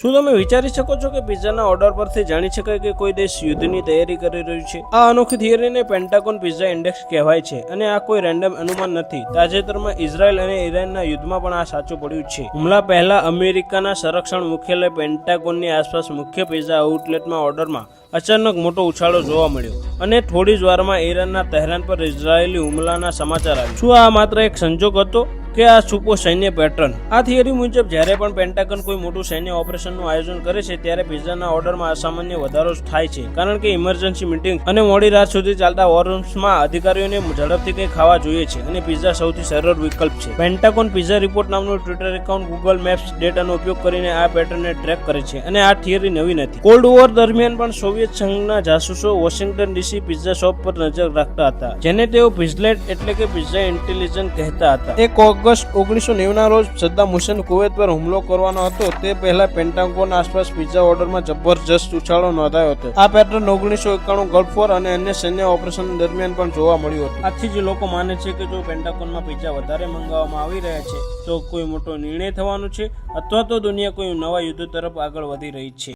શું તમે વિચારી શકો છો કે પિઝાના ઓર્ડર પરથી જાણી શકાય કે કોઈ દેશ યુદ્ધની તૈયારી કરી રહ્યું છે? આ અનોખી થિયરીને પેન્ટાગોન પિઝા ઇન્ડેક્સ કહેવાય છે અને આ કોઈ રેન્ડમ અનુમાન નથી. તાજેતરમાં ઇઝરાયલ અને ઈરાનના યુદ્ધમાં પણ આ સાચું પડ્યું છે. હુમલા પહેલા અમેરિકાના સંરક્ષણ મુખ્યાલય પેન્ટાગોનની આસપાસ મુખ્ય પિઝા આઉટલેટમાં ઓર્ડરમાં અચાનક મોટો ઉછાળો જોવા મળ્યો અને થોડી જ વારમાં ઈરાનના તહેરાન પર ઇઝરાયેલી હુમલાના સમાચાર આવ્યા. શું આ માત્ર એક સંજોગ હતો કે આ છુપો સૈન્ય પેટર્ન? આ થિયરી મુજબ જ્યારે પણ પેન્ટાગન કોઈ મોટું સૈન્ય ઓપરેશનનું આયોજન કરે છે ત્યારે પિઝાના ઓર્ડરમાં અસામાન્ય વધારો થાય છે, કારણ કે ઇમરજન્સી મીટિંગ અને મોડી રાત સુધી ચાલતા વોરરૂમ્સમાં અધિકારીઓને ઝડપથી કંઈ ખાવા જોઈએ છે અને પિઝા સૌથી સરળ વિકલ્પ છે. પેન્ટાગોન પિઝા રિપોર્ટ નામનું ટ્વિટર એકાઉન્ટ ગૂગલ મેપ્સ ડેટાનો ઉપયોગ કરીને આ પેટર્નને ટ્રેક કરે છે અને આ થિયરી નવી નથી. કોલ્ડ વોર દરમિયાન પણ સોવિયત સંઘના જાસૂસો વોશિંગ્ટન ડીસી પિઝા શોપ પર નજર રાખતા હતા, જેને તેઓ પિઝલેટ એટલે કે પિઝા ઇન્ટેલિજન્સ કહેતા હતા. એક ઓગસ્ટ 1990 ના રોજ સદ્દામ હુસેન કુવૈત પર હુમલો કરવાનો હતો તે પહેલા પેન્ટાગોન આસપાસ પિઝા ઓર્ડરમાં જબરજસ્ત ઉછાળો નોંધાયો હતો. આ પેટર્ન 1991 ગલ્ફ વોર અને અન્ય સૈન્ય ઓપરેશન દરમિયાન પણ જોવા મળ્યું હતું. આથી જ લોકો માને છે કે જો પેન્ટાગોનમાં પિઝા વધારે મંગાવવામાં આવી રહ્યા છે તો કોઈ મોટો નિર્ણય થવાનો છે અથવા તો દુનિયા કોઈ નવા યુદ્ધ તરફ આગળ વધી રહી છે.